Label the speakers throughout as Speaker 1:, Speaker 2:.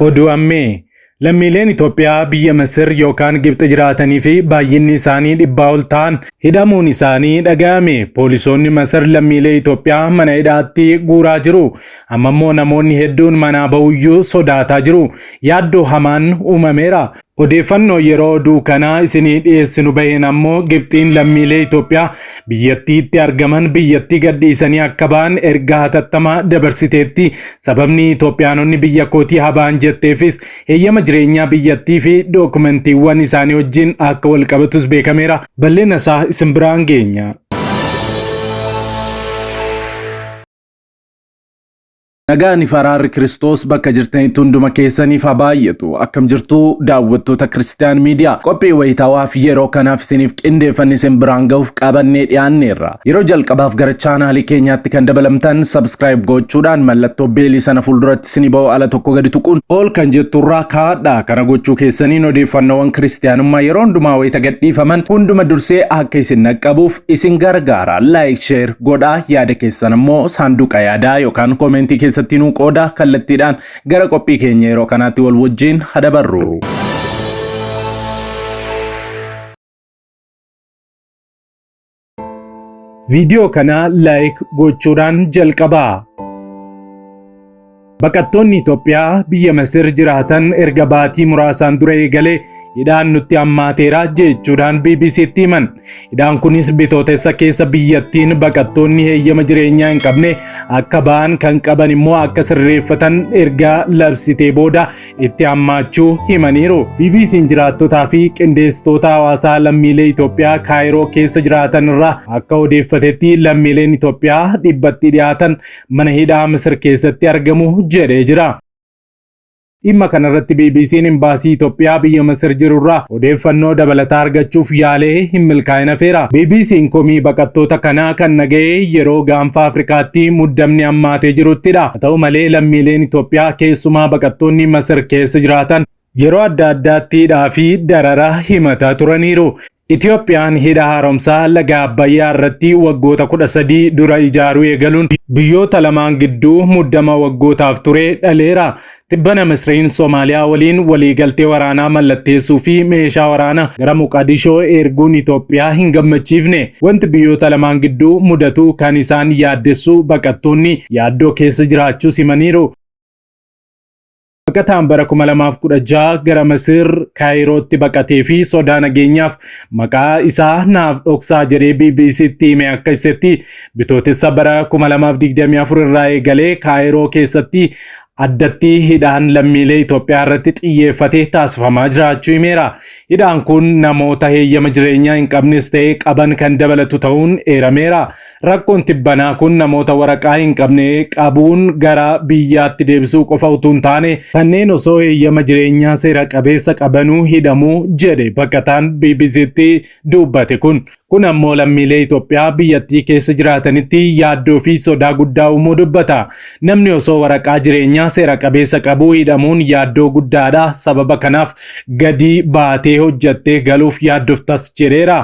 Speaker 1: Oduu ammee lammiileen Itoophiyaa biyya Masir yookaan Gibxi jiraatanii fi baay'inni isaanii 100 ol ta'an hidhamuun isaanii dhaga'ame. Poolisoonni Masir lammiilee Itoophiyaa mana hidhaatti guuraa jiru. Ammoo namoonni hedduun manaa ba'uyyuu sodaataa jiru. Yaaddoo hamaan uumameera. Odeeffannoo yeroo oduu kanaa isinii dhiyeessinu baheen ammoo Gibxiin lammiilee Itoophiyaa biyyattiitti argaman biyyattii gadhiisanii akka ba'an ergaa hatattamaa dabarsiteetti. Sababni Itoophiyaanonni biyya kootii habaan jetteefis heeyyama jireenyaa biyyattii fi dookumentiiwwan isaanii wajjin akka wal qabatus beekameera. Bal'ina isaa isin biraan geenya. Nagaan faraarri Kiristoos bakka jirtanitti hunduma keessaniif haa baay'atu. Akkam jirtu daawwattoota Kiristiyaan Miidiyaa. Qophii wayitaawwaaf yeroo kanaaf isiniif qindeeffanne isin biraan ga'uuf qabannee dhiyaanneerra. Yeroo jalqabaaf gara chaanaalii keenyaatti kan dabalamtan subscribe gochuudhaan mallattoo beelii sana fuulduratti isinii ba'u ala tokko gadi tuquun ol kan jetturraa kaadha. Kana gochuu keessaniin odeeffannoowwan Kiristiyaanummaa yeroo hundumaa wayita gadhiifaman hunduma dursee akka isin naqqabuuf isin gargaara. Like, share godhaa. Yaada keessan immoo saanduqa yaadaa yookaan koomentii keessatti nu qooda kallattiidhaan gara qophii keenya yeroo kanaatti wal wajjin hadabarru. Viidiyoo kana like gochuudhaan jalqabaa. Baqattoonni Itoophiyaa biyya Masir jiraatan erga baatii muraasaan dura eegalee hidhaan nutti hammaateera jechuudhaan BBC'tti himan. Hidhaan kunis bitootessa keessa biyyattiin baqattoonni heeyyama jireenyaa hin qabne akka ba'an kan qaban immoo akka sirreeffatan erga labsitee booda itti hammaachuu himaniiru. BBC'n jiraattotaa fi qindeessitoota hawaasaa lammiilee Itoophiyaa Kaayiroo keessa jiraatan irraa akka odeeffatetti lammiileen Itoophiyaa dhibbatti dhiyaatan mana hidhaa Masir keessatti argamu jedhee jira. Dhimma kanarratti BBC'n imbaasii Itoophiyaa biyya Masir jirurraa odeeffannoo dabalataa argachuuf yaalee hin milkaa'ina feera. BBC'n komii baqattoota kanaa kan naga'ee yeroo gaanfa Afrikaatti muddamni hammaatee jiruttidha. Haa ta'u malee lammiileen Itoophiyaa keessumaa baqattoonni Masir keessa jiraatan yeroo adda addaatti hidhaa fi darara himataa turaniiru. Itoophiyaan hidha haaromsaa laga Abbayyaa irratti waggoota 13 dura ijaaruu eegaluun biyyoota lamaan gidduu muddama waggootaaf ture dhaleera. Tibbana Masriin Soomaaliyaa waliin waliigaltee waraanaa mallatteessuu fi meeshaa waraanaa gara Moqadishoo erguun Itoophiyaa hin gammachiifne. Wanti biyyoota lamaan gidduu mudatu kan isaan yaaddessu baqattoonni yaaddoo keessa jiraachuu himaniiru. Baqataan bara 2016 gara Masir Kaayirootti baqatee fi sodaa nageenyaaf maqaa isaa naaf dhoksaa jedhee BBC'tti hime akka ibsetti bitootessa bara 2024 irraa eegalee Kaayiroo keessatti addatti hidhaan lammiilee Itoophiyaa irratti xiyyeeffatee taasifamaa jiraachuu himeera. Hidhaan kun namoota heeyyama jireenyaa hin qabnes ta'ee qaban kan dabalatu ta'uun eerameera. Rakkoon tibbanaa kun namoota waraqaa hin qabne qabuun gara biyyaatti deebisuu qofa utuu hin taane kanneen osoo heeyyama jireenyaa seera qabeessa qabanuu hidhamuu jedhe baqataan BBC'tti dubbate kun. Kun ammoo lammiilee Itoophiyaa biyyattii keessa jiraatanitti yaaddoo fi sodaa guddaa uumuu dubbata. Namni osoo waraqaa jireenyaa seera qabeessa qabu hidhamuun yaaddoo guddaadha. Sababa kanaaf gadi baatee hojjattee galuuf yaaddoftas jedheera.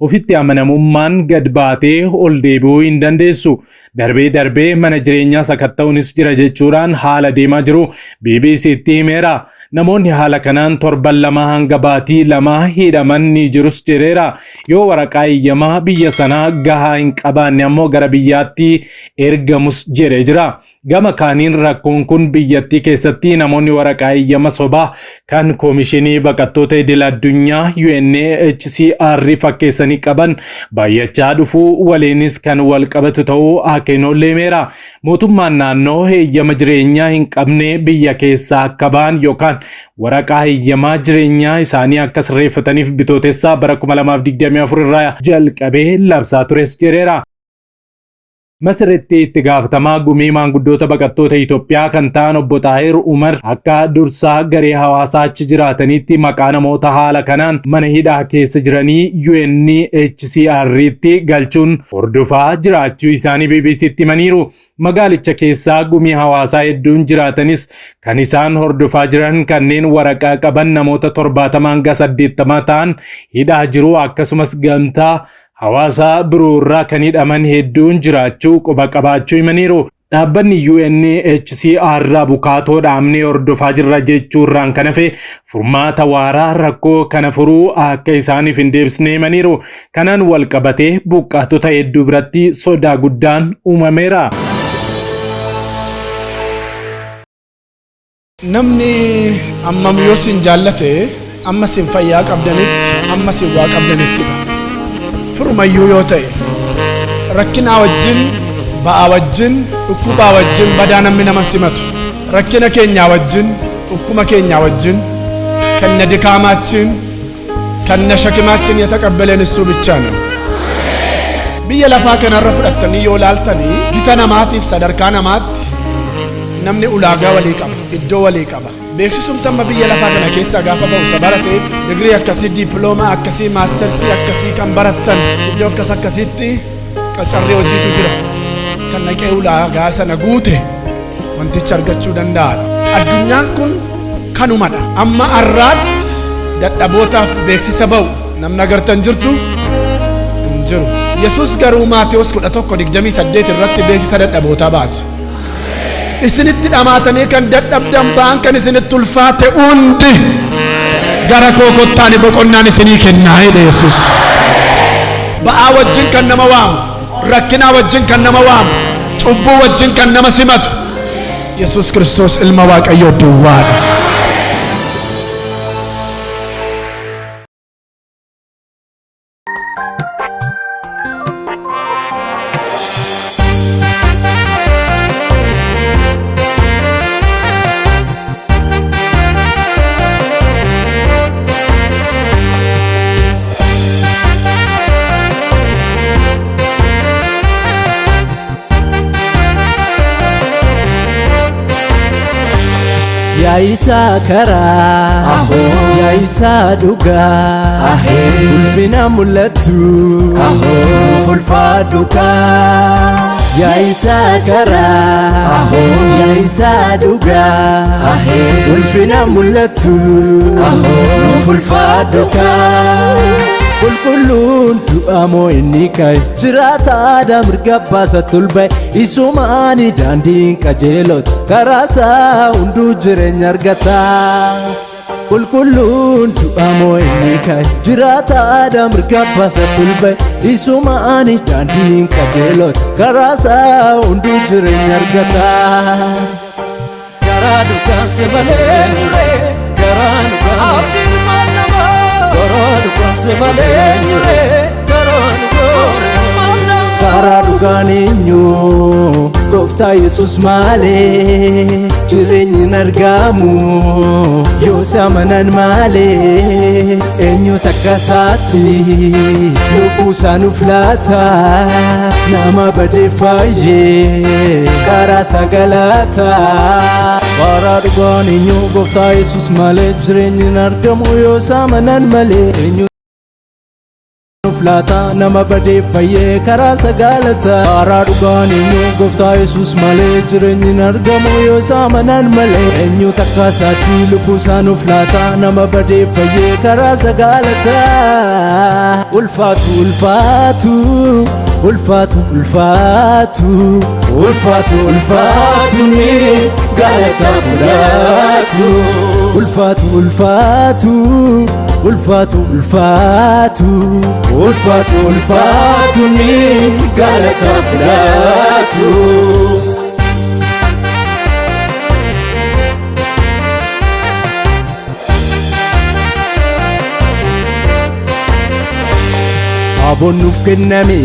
Speaker 1: Ofitti amanamummaan gad baatee ol deebi'uu hin dandeessu. Darbee mana jireenyaa sakatta'uunis jira jechuudhaan haala deemaa jiru BBC'tti himeera. Namoonni haala kanaan torban 2 hanga baatii 2 hidhaman ni jirus jedheera. Yoo waraqaa eeyyamaa biyya sanaa gahaa hin qabaanne ammoo gara biyyaatti ergamus jedhee jira. Gama kaaniin rakkoon kun biyyattii keessatti namoonni waraqaa eeyyama sobaa kan Koomishinii Baqattoota Idil Addunyaa UNHCR fakkeessanii qaban baay'achaa dhufuu waliinis kan wal qabatu ta'uu hakeenoollee himeera. Mootummaan naannoo heeyyama jireenyaa hin qabne biyya keessaa akka ba'an yookaan waraqaa heeyyamaa jireenyaa isaanii akka sirreeffataniif bitootessa bara 2024 irraa jalqabee labsaa tures jedheera. Masiritti itti gaafatamaa gumii maanguddoota baqattoota Itoophiyaa kan ta'an obbo Taahir Umar akka dursaa garee hawaasaa achi jiraatanitti maqaa namoota haala kanaan mana hidhaa keessa jiranii UNHCR'tti galchuun hordofaa jiraachuu isaanii BBC'tti himaniiru. Magaalicha keessaa gumii hawaasaa hedduun jiraatanis kan isaan hordofaa jiran kanneen waraqaa qaban namoota 70 hanga 80 ta'an hidhaa jiru. Akkasumas gamtaa hawaasa biroo irraa kan hidhaman hedduun jiraachuu quba qabaachuu himaniiru. Dhaabbanni UNHCR bukaatoo dhaamnee hordofaa jirra jechuurraan kan hafe furmaata waaraa rakkoo kana furuu akka isaaniif hin deebisne himaniiru. Kanaan wal qabatee buqqaatota hedduu biratti sodaa guddaan uumameera.
Speaker 2: Namni ammam yoo sin jaallate amma sin fayyaa qabdanitti amma sin waa qabdanitti furumayyuu yoo ta'e rakkinaa wajjin ba'aa wajjin dhukkubaa wajjin badaa namni nama simatu rakkina keenyaa wajjin dhukkuma keenyaa wajjin kanna dikaamaachin kanna shakimaachin የተቀበለን እሱ ብቻ ነው። biyya lafaa kanarra fudhattanii yoo laaltanii gita namaatiif sadarkaa namaatti namni ulaagaa walii qaba iddoo walii qaba. beeksisumtamma biyya lafaa kana keessa gaafa ba'u sabarateef digrii akkasii diipiloomaa akkasii maastersii akkasii kan barattan iddoo akkasitti qacarree hojiitu jira. kan naqee ulaagaa sana guute wanticha argachuu danda'a. addunyaan kun kanumadha. amma arraatti dadhabootaaf beeksisa ba'u namni agartan jirtu hin jiru. Yesuus garuu Maatewos 11:28 irratti beeksisa dadhabootaa baase. isinitti dhamaatanii kan dadhabdan ba'an kan isinitti ulfaate hundi gara koo kottaa boqonnaan isinii kennaa jedhe Yesuus. ba'aa wajjin kan nama waamu, rakkinaa wajjin kan nama waamu, cubbuu wajjin kan nama simatu Yesuus Kiristoos ilma Waaqayyoo duwwaadha.
Speaker 3: Ya Isa karaa ya Isa dhugaa ulfina mul'atu ulfaadhu kaa. Ya Isa karaa ya Isa dhugaa ulfina mul'atu ulfaadhu kaa. Qulqulluun du'amoo inni ka'e jiraataadha mirga baasa tulba'e isumaani daandiin qajeelota karaasaa hunduu jireenya argata. Qulqulluun du'amoo inni ka'e jiraataadha mirga baasa tulba'e isumaani daandiin qajeelota karaasaa hunduu jireenya argata. Garaa dhugaanse malee nyure garaa dhugaanse karaa dhugaan eenyu gooftaa Yesuus malee jireenyi hin argamu yoo amanan malee eenyu takka isaatti lubbuu isaa nuuf laata nama badee fayyee karaa isaa galata. karaa dhugaan eenyu gooftaa Yesuus malee jireenyi hin argamu yoo amanan malee eenyu flata nama badee fayyee karaa isaa galata. karaa dhugaan eenyu gooftaa Yesuus malee jireenyi hin argamu yoo amanan malee eenyu takka isaatti lubbuu isaa nuuf laata nama badee fayyee karaa isaa galata. ulfaatu ulfaatu ulfaatu ulfaatu ulfaatu ulfaatu ni galata fudhatu. ulfaatu ulfaatu ulfaatu ulfaatu ulfaatu ulfaatu ni galata fudhatu. abonnuuf kenname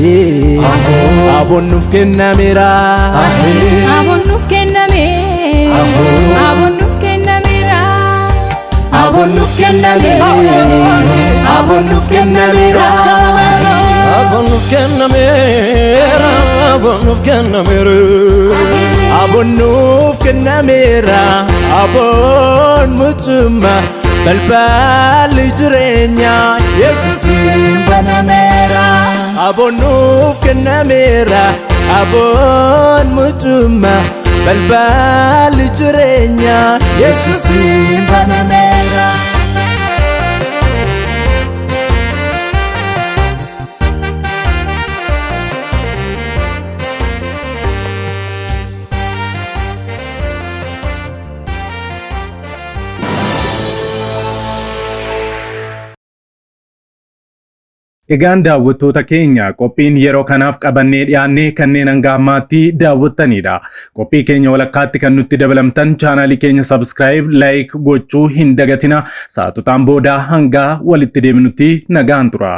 Speaker 3: abonnuuf kennameera
Speaker 4: abonnuuf kenname abonnuuf kennameera abonnuuf kenname abonnuuf kennameera
Speaker 3: abonnuuf kennameera abonnuuf kennameera abonnuuf kennameera abon mucuma balballi jireenya Yesuusin banameera. abonnuuf kennameera abon mucuma balballi jireenya Yesuusin banameera.
Speaker 1: Egaan daawwattoota keenya qophiin yeroo kanaaf qabannee dhiyaannee kanneen hanga ammaatti daawwattanidha. Qophii keenya walakkaatti kan nutti dabalamtan chaanaalii keenya subscribe, like gochuu hin dagatina. Saatotaan booda hanga walitti deebinutti nagaan tura.